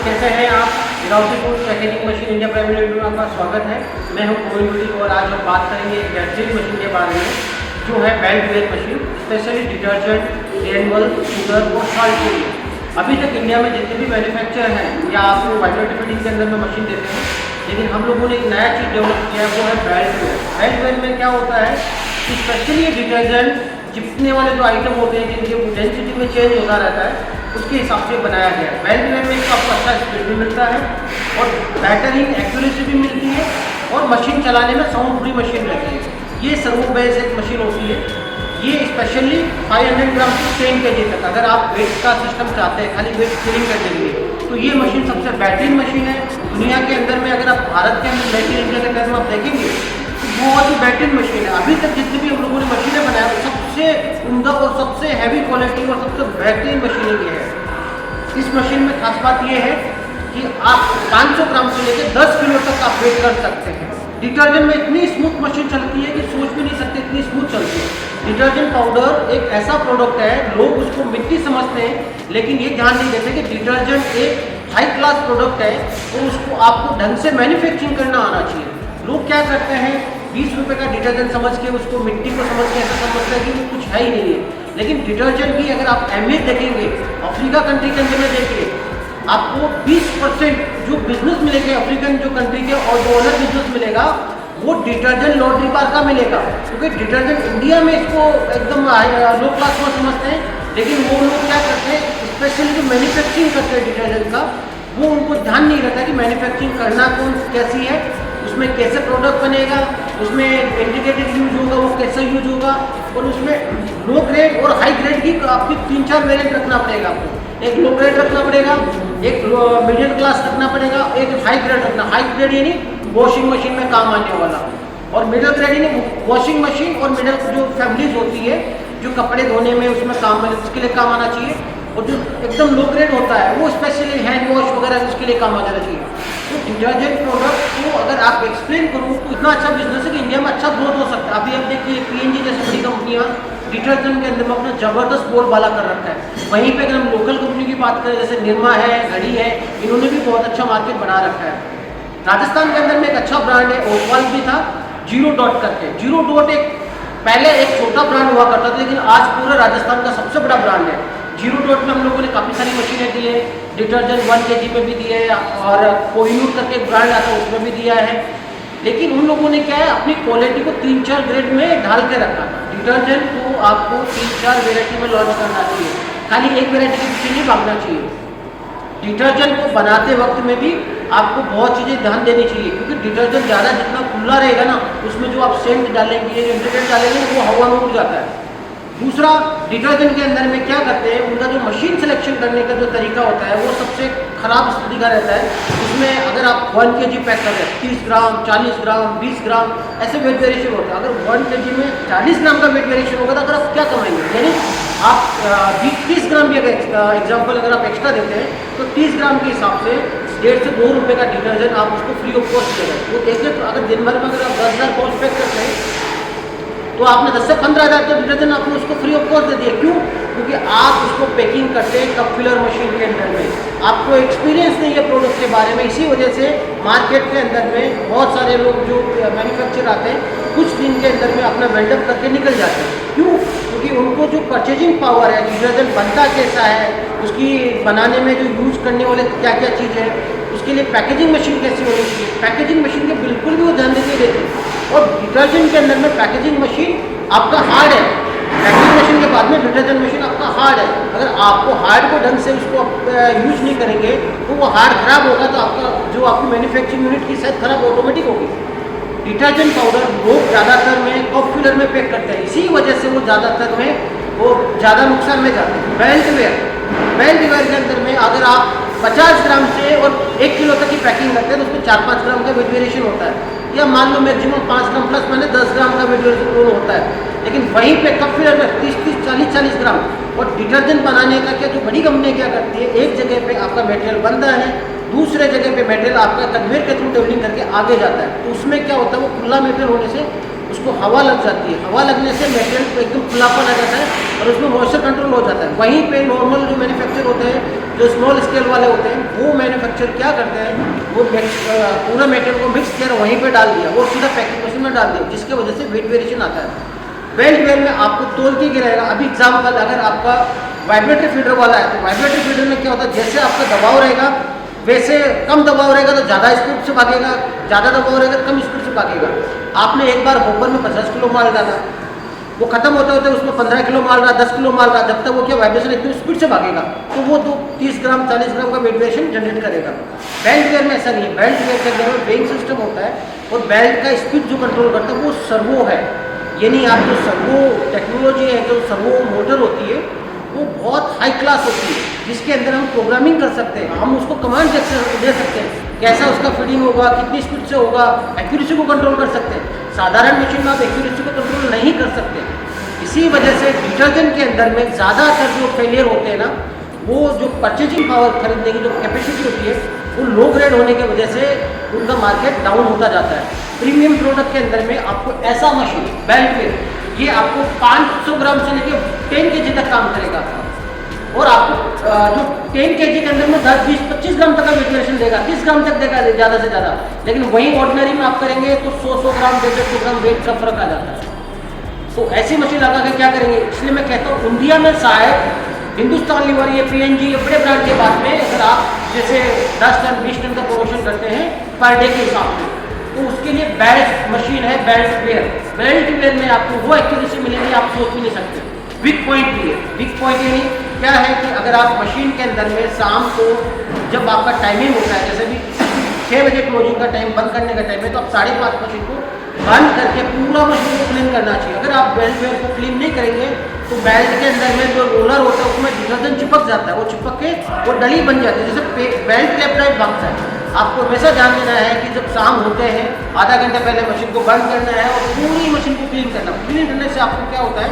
कैसे हैं आप? Iravati food packaging machine India private limited में आपका स्वागत है। मैं हूं कोविंद बुटीक और आज हम बात करेंगे एक बेहतरीन मशीन के बारे में जो है belt weigher machine, specially detergent, एनुअल, शुगर और सॉल्ट के लिए। अभी तक इंडिया में जितने भी मैन्युफैक्चर हैं या आपको वाइब्रेटर फिटिंग के अंदर में मशीन देते हैं, लेकिन हम लोगों ने एक नया चीज़ डेवलप किया है, वो है बेल्ट वेयर। बेल्ट वेयर में क्या होता है कि स्पेशली डिटर्जेंट चिपकने वाले जो आइटम होते हैं जिनकी डेंसिटी में चेंज होता रहता है, उसके हिसाब से बनाया गया है। बेल्ट वेयर में आपको अच्छा स्पीड भी मिलता है और बेहतरीन एक्यूरेसी भी मिलती है और मशीन चलाने में साउंड फ्री मशीन रहती है। ये सर्वो बेस एक मशीन होती है। ये स्पेशली 500 ग्राम से 10 kg तक अगर आप वेट का सिस्टम चाहते हैं खाली वेट फिलिंग करने के लिए, तो ये मशीन सबसे बेहतरीन मशीन है दुनिया के अंदर में। अगर आप भारत के अंदर मेक इन इंडिया के अंदर में आप देखेंगे तो बहुत ही बेहतरीन मशीन है। अभी तक जितनी भी हम लोगों ने मशीनें बनाया वो सबसे उम्दा और सबसे हैवी क्वालिटी और सबसे बेहतरीन मशीनें ये है। इस मशीन में खास बात यह है कि आप 500 ग्राम से लेकर 10 किलो तक आप वेट कर सकते हैं। डिटर्जेंट में इतनी स्मूथ मशीन चलती है कि सोच भी नहीं सकते इतनी स्मूथ चलती है। डिटर्जेंट पाउडर एक ऐसा प्रोडक्ट है, लोग उसको मिट्टी समझते हैं, लेकिन ये ध्यान नहीं देते कि डिटर्जेंट एक हाई क्लास प्रोडक्ट है और उसको आपको ढंग से मैन्युफैक्चरिंग करना आना चाहिए। लोग क्या करते हैं, 20 रुपये का डिटर्जेंट समझ के उसको मिट्टी को समझ के ऐसा समझते हैं कि वो कुछ है ही नहीं है। लेकिन डिटर्जेंट की अगर आप अहमियत देखेंगे, अफ्रीका कंट्री के अंदर में देखिए, आपको 20% जो बिजनेस मिलेगा अफ्रीकन जो कंट्री के और जो ओनर बिजनेस मिलेगा वो डिटर्जेंट लॉन्ड्री बार का मिलेगा। क्योंकि डिटर्जेंट इंडिया में इसको एकदम लो क्लास में समझते हैं, लेकिन वो लोग क्या करते हैं, स्पेशली जो मैन्युफैक्चरिंग करते हैं डिटर्जेंट का, वो उनको ध्यान नहीं रहता कि मैन्युफैक्चरिंग करना कौन कैसी है, उसमें कैसे प्रोडक्ट बनेगा, उसमें इंटीग्रेटेड यूज होगा, वो कैसे यूज होगा, और उसमें लो ग्रेड और हाई ग्रेड की आपकी 3-4 वेरिएंट रखना पड़ेगा। आपको एक लो ग्रेड रखना पड़ेगा, एक मिडिल क्लास रखना पड़ेगा, एक हाई ग्रेड रखना। हाई ग्रेड यानी वॉशिंग मशीन में काम आने वाला, और मिडिल ग्रेड यानी वॉशिंग मशीन और मिडिल जो फैमिलीज होती है जो कपड़े धोने में उसमें काम उसके लिए काम आना चाहिए, और जो एकदम लो ग्रेड होता है वो स्पेशली हैंड वॉश वगैरह उसके लिए काम आ जाना चाहिए। तो डिटर्जेंट प्रोडक्ट को अगर आप एक्सप्लेन करूँ तो इतना अच्छा बिजनेस है कि इंडिया में अच्छा ग्रोथ हो सकता है। अभी आप देखिए PNG जैसी बड़ी कंपनियाँ डिटर्जेंट के अंदर में अपना ज़बरदस्त बोलबाला कर रखा है। वहीं पे अगर हम लोकल कंपनी की बात करें जैसे निरमा है, घड़ी है, इन्होंने भी बहुत अच्छा मार्केट बना रखा है। राजस्थान के अंदर में एक अच्छा ब्रांड है, ओसवाल भी था, जीरो डॉट करके। जीरो डॉट एक पहले एक छोटा ब्रांड हुआ करता था, लेकिन आज पूरा राजस्थान का सबसे बड़ा ब्रांड है। जीरो डॉट में हम लोगों ने काफ़ी सारी मशीनें दी है, डिटर्जेंट 1 kg में भी दिए है, और कोहिनूर करके एक ब्रांड आता है उसमें भी दिया है। लेकिन उन लोगों ने क्या है, अपनी क्वालिटी को 3-4 ग्रेड में ढाल के रखा था। डिटर्जेंट को आपको 3-4 वेराइटी में लॉन्च करना चाहिए, खाली एक वेराइटी के पीछे नहीं भागना चाहिए। डिटर्जेंट को बनाते वक्त में भी आपको बहुत चीज़ें ध्यान देनी चाहिए, क्योंकि डिटर्जेंट ज़्यादा जितना खुला रहेगा ना, उसमें जो आप सेंट डालेंगे, जो इंग्रेडिएंट डालेंगे, वो हवा में उड़ जाता है। दूसरा, डिटर्जेंट के अंदर में क्या करते हैं, उनका जो मशीन सिलेक्शन करने का जो तरीका होता है वो सबसे खराब स्थिति का रहता है। उसमें अगर आप 1 kg पैक कर रहे हैं, 30 ग्राम, 40 ग्राम, 20 ग्राम ऐसे वेट वेरिएशन होता है। अगर 1 kg में 40 ग्राम का वेट वेरिएशन होगा तो अगर आप क्या कमाएंगे, यानी आप 30 ग्राम भी अगर एग्जाम्पल अगर आप एक्स्ट्रा देते हैं तो 30 ग्राम के हिसाब से 1.5 से 2 रुपये का डिटर्जेंट आप उसको फ्री ऑफ कॉस्ट दे रहे हैं। तो ऐसे अगर दिन भर में अगर आप 10,000 कॉस्ट पैक करते हैं तो आपने 10 से 15,000 का डिटर्जेंट आपने उसको फ्री ऑफ कॉस्ट दे दिया। क्यों? क्योंकि आप उसको पैकिंग करते हैं कप फिलर मशीन के अंदर में। आपको एक्सपीरियंस नहीं है प्रोडक्ट के बारे में, इसी वजह से मार्केट के अंदर में बहुत सारे लोग जो मैन्युफैक्चर आते हैं कुछ दिन के अंदर में अपना बिल्डअप करके निकल जाते हैं। क्यों? क्योंकि उनको जो परचेजिंग पावर है, डिटर्जेंट बनता कैसा है, उसकी बनाने में जो यूज़ करने वाले क्या क्या चीज़ है, उसके लिए पैकेजिंग मशीन कैसी होनी चाहिए, पैकेजिंग मशीन के बिल्कुल भी वो ध्यान नहीं देते। और डिटर्जेंट के अंदर में पैकेजिंग मशीन आपका हार्ड है, पैकेजिंग मशीन के बाद में डिटर्जेंट मशीन आपका हार्ड है। अगर आपको हार्ड को ढंग से उसको यूज नहीं करेंगे तो वो हार्ड खराब होगा, तो आपका जो आपकी मैन्युफैक्चरिंग यूनिट की शायद खराब ऑटोमेटिक होगी। डिटर्जेंट पाउडर लोग ज़्यादातर में कप फिलर में पैक करते हैं, इसी वजह से वो ज़्यादातर में वो ज़्यादा नुकसान में जाते हैं। बेल्ट वेयर के अंदर में अगर आप 50 ग्राम से और 1 किलो तक की पैकिंग करते हैं तो उसमें 4-5 ग्राम का वेट वेरिएशन होता है, या मान लो मैक्सिमम 5 ग्राम प्लस मैंने 10 ग्राम का वेट वेरिएशन होता है। लेकिन वहीं पे कप फिलर में 30-30, 40-40 ग्राम। और डिटर्जेंट बनाने का क्या, जो बड़ी कंपनी क्या करती है, एक जगह पे आपका मटेरियल बनता है, दूसरे जगह पे मटेरियल आपका कन्वेयर के थ्रू ट्रेवलिंग करके आगे जाता है। तो उसमें क्या होता है, वो खुला मटेरियल होने से उसको हवा लग जाती है, हवा लगने से मेटेरियल को एकदम खुलापन आ जाता है और उसमें मॉइस्चर कंट्रोल हो जाता है। वहीं पे नॉर्मल जो मैन्युफैक्चर होते हैं, जो स्मॉल स्केल वाले होते हैं, वो मैन्युफैक्चर क्या करते हैं, वो पूरा मेटेरियल को मिक्स किया और वहीं पे डाल दिया, वो सीधा पैकिंग मशीन में डाल दिया, जिसकी वजह से वेट वेरिएशन आता है। बेल्ट वेयर में आपको तोल के गिराएगा। अभी एग्जाम्पल, अगर आपका वाइब्रेटरी फीडर वाला है तो वाइब्रेटरी फीडर में क्या होता है, जैसे आपका दबाव रहेगा वैसे कम दबाव रहेगा तो ज़्यादा स्पीड से भागेगा, ज़्यादा दबाव रहेगा तो कम स्पीड से भागेगा। आपने एक बार होपर में 50 किलो माल डाला, वो खत्म होते होते उसमें 15 किलो माल रहा, 10 किलो माल रहा, जब तक वो क्या वाइब्रेशन इतनी स्पीड से भागेगा तो वो तो 30 ग्राम 40 ग्राम का वाइब्रेशन जनरेट करेगा। बेल्ट वेयर में ऐसा नहीं है। बेल्ट वेयर के अंदर में वेइंग सिस्टम होता है और बेल्ट का स्पीड जो कंट्रोल करता है वो सर्वो है। यानी आप जो सर्वो टेक्नोलॉजी है, जो सर्वो मोटर होती है, वो बहुत हाई क्लास होती है, जिसके अंदर हम प्रोग्रामिंग कर सकते हैं, हम उसको कमांड दे सकते हैं, कैसा उसका फीडिंग होगा, कितनी स्पीड से होगा, एक्यूरेसी को कंट्रोल कर सकते हैं। साधारण मशीन में आप एक्यूरेसी को कंट्रोल नहीं कर सकते। इसी वजह से डिटर्जेंट के अंदर में ज़्यादातर जो फेलियर होते हैं ना, वो जो परचेजिंग पावर खरीदने की जो कैपेसिटी होती है वो लो ग्रेड होने की वजह से उनका मार्केट डाउन होता जाता है। प्रीमियम प्रोडक्ट के अंदर में आपको ऐसा मशीन बेल्ट वेयर, ये आपको 500 ग्राम से लेकर 10 kg तक काम करेगा और आपको जो 10 kg के अंदर में 10, 20, 25 ग्राम तक का वेरिएशन देगा, 30 ग्राम तक देगा ज़्यादा से ज़्यादा। लेकिन वही ऑर्डिनरी में आप करेंगे तो 100 ग्राम 150 ग्राम वेट का फर्क आ जाता है। तो ऐसी मशीन लगा के क्या करेंगे? इसलिए मैं कहता हूँ इंडिया में शायद हिंदुस्तान लीवर, ये PNG, ये बड़े ब्रांड के बाद में अगर आप जैसे 10 टन 20 टन का प्रोमोशन करते हैं पर डे के हिसाब से, तो उसके लिए बेस्ट मशीन है बेल्ट वेयर। बेल्ट वेयर में आपको वो एक्यूरेसी मिलेगी आप सोच भी नहीं सकते। वीक पॉइंट भी है। वीक पॉइंट यानी क्या है कि अगर आप मशीन के अंदर में शाम को जब आपका टाइमिंग होता है, जैसे भी 6 बजे क्लोजिंग का टाइम, बंद करने का टाइम है, तो आप 5:30 मशीन को बंद करके पूरा मशीन को क्लीन करना चाहिए। अगर आप बेल्ट वेयर को क्लीन नहीं करेंगे तो बेल्ट के अंदर में जो रोलर होता है उसमें डिटर्जेंट चिपक जाता है, वो चिपक के वो डली बन जाती है, जैसे बेल्ट लेफ्ट राइट भागता है। आपको हमेशा ध्यान देना है कि जब शाम होते हैं आधा घंटा पहले मशीन को बंद करना है और पूरी मशीन को क्लीन करना। क्लीन करने से आपको क्या होता है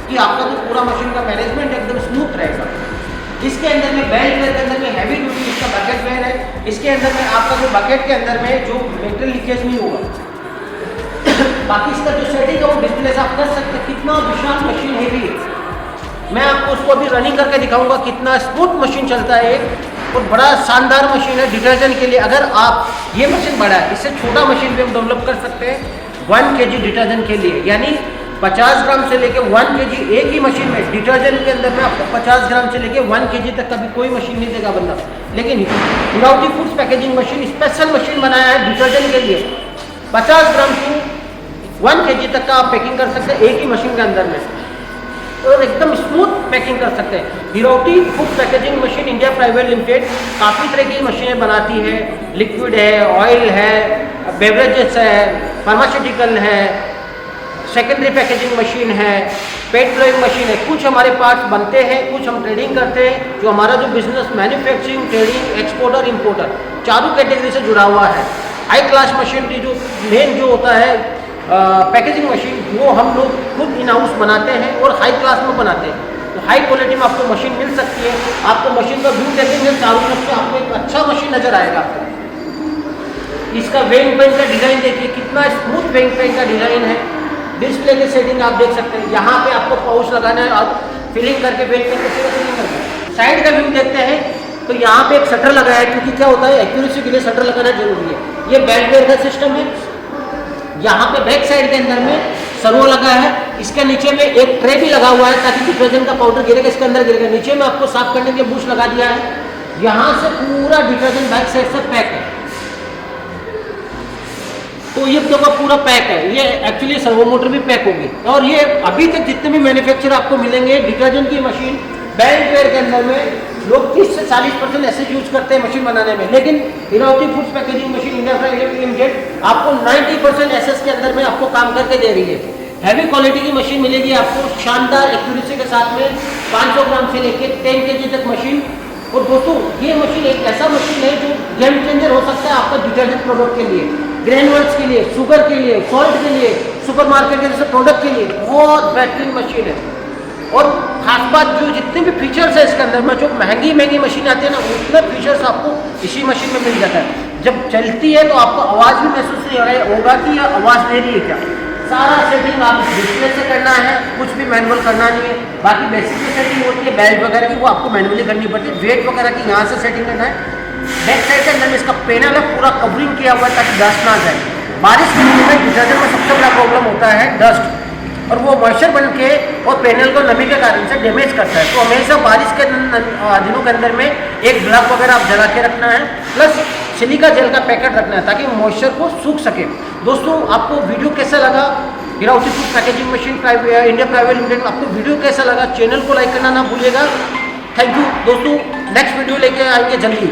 कि आपका जो पूरा मशीन का मैनेजमेंट एकदम स्मूथ रहेगा। इसके अंदर में बेल्ट वेयर के अंदर में हैवी ड्यूटी इसका बकेट वेयर है। इसके अंदर में आपका जो बकेट के अंदर में जो मेटल लीकेज नहीं होगा। बाकी इसका जो सेटिंग है वो डिस्प्ले से आप कर सकते हैं। कितना विशाल मशीन हैवी है, मैं आपको उसको अभी रनिंग करके दिखाऊंगा कितना स्मूथ मशीन चलता है और बड़ा शानदार मशीन है डिटर्जेंट के लिए। अगर आप ये मशीन बड़ा है, इससे छोटा मशीन भी हम डेवलप कर सकते हैं 1 kg डिटर्जेंट के लिए, यानी 50 ग्राम से लेके 1 kg एक ही मशीन में डिटर्जेंट के अंदर में आपको 50 ग्राम से लेके 1 kg तक कभी कोई मशीन नहीं देगा बंदा। लेकिन हिराउटी foods packaging machine special machine बनाया है डिटर्जेंट के लिए। 50 ग्राम टू 1 kg तक का आप पैकिंग कर सकते हैं एक ही मशीन के अंदर में और एकदम स्मूथ पैकिंग कर सकते हैं। हिराउटी food packaging machine India private limited काफ़ी तरह की मशीनें बनाती है। लिक्विड है, ऑयल है, बेवरेजेस है, फार्मास्यूटिकल है, सेकेंडरी पैकेजिंग मशीन है, पेट ब्लोइंग मशीन है। कुछ हमारे पार्ट्स बनते हैं, कुछ हम ट्रेडिंग करते हैं। जो हमारा जो business manufacturing, trading, exporter, importer चारों कैटेगरी से जुड़ा हुआ है। हाई क्लास मशीनरी जो मेन जो होता है पैकेजिंग मशीन, वो हम लोग खुद इन हाउस बनाते हैं और हाई क्लास में बनाते हैं। तो हाई क्वालिटी में आपको मशीन मिल सकती है। आपको मशीन का व्यू देखेंगे चारों तरफ से आपको एक अच्छा मशीन नजर आएगा। इसका वेइंग पेन का डिज़ाइन देखिए, कितना स्मूथ वेइंग पेन का डिज़ाइन है। डिस्प्ले की सेटिंग आप देख सकते हैं। यहाँ पे आपको पाउच लगाना है और फिलिंग करके वेइंग पेन को फिलिंग करना है। साइड का व्यू देखते हैं तो यहाँ पे एक शटर लगाया है, क्योंकि क्या होता है एक्यूरेसी के लिए शटर लगाना जरूरी है। ये बेल्ट वेयर का सिस्टम है। यहाँ पे बैक साइड के अंदर में सर्वो लगा है। इसके नीचे में एक ट्रे भी लगा हुआ है ताकि डिटर्जेंट का पाउडर गिरेगा इसके अंदर गिरेगा। नीचे में आपको साफ करने के लिए बुश लगा दिया है। यहाँ से पूरा डिटर्जेंट बैक साइड से पैक है। तो ये तो पूरा पैक है। ये एक्चुअली सर्वो मोटर भी पैक होगी। और ये अभी तक जितने भी मैन्युफैक्चर आपको मिलेंगे डिटर्जेंट की मशीन बेल्ट वेयर के अंदर में लोग 30 से 40% ऐसे यूज करते हैं मशीन बनाने में। लेकिन हिराउटी foods packaging machine India private limited आपको 90% एसएस के अंदर में आपको काम करके दे रही है। हैवी क्वालिटी की मशीन मिलेगी आपको शानदार एक्यूरेसी के साथ में 500 ग्राम से लेकर 10 kg तक मशीन। और दोस्तों ये मशीन एक ऐसा मशीन है जो गेम चेंजर हो सकता है आपका डिटर्जेंट प्रोडक्ट के लिए, ग्रेनुअल्स के लिए, शुगर के लिए, सॉल्ट के लिए, सुपरमार्केट के जैसे प्रोडक्ट के लिए बहुत बेहतरीन मशीन है। और खास बात जो जितने भी फीचर्स है इसके अंदर में, जो महंगी मशीन आती है ना, उतने फीचर्स आपको इसी मशीन में मिल जाता है। जब चलती है तो आपको आवाज़ भी महसूस नहीं होगा कि यह आवाज़ दे रही है क्या। सारा सेटिंग आप डिस्प्ले से करना है, कुछ भी मैनुअल करना नहीं है। बाकी बेसिक जो सेटिंग होती है बेल्ट वगैरह की वो आपको मैनुअली करनी पड़ती है। वेट वगैरह की यहाँ से सेटिंग करना है। बैक साइड के अंदर में इसका पैनल है पूरा कवरिंग किया हुआ है ताकि डस्ट ना जाए। बारिश के दिन में डिटर्जेंट में सबसे बड़ा प्रॉब्लम होता है डस्ट, और वो मॉइस्चर बन के और पैनल को नमी के कारण से डैमेज करता है। तो हमेशा बारिश के दिनों के अंदर में एक ग्लव वगैरह आप जला के रखना है, प्लस सिलिका जेल का पैकेट रखना है ताकि मॉइस्चर को सूख सके। दोस्तों आपको वीडियो कैसा लगा? गिरावटी food packaging machine India private limited, आपको वीडियो कैसा लगा? चैनल को लाइक करना ना भूलिएगा। थैंक यू दोस्तों, नेक्स्ट वीडियो लेके आएंगे जल्दी।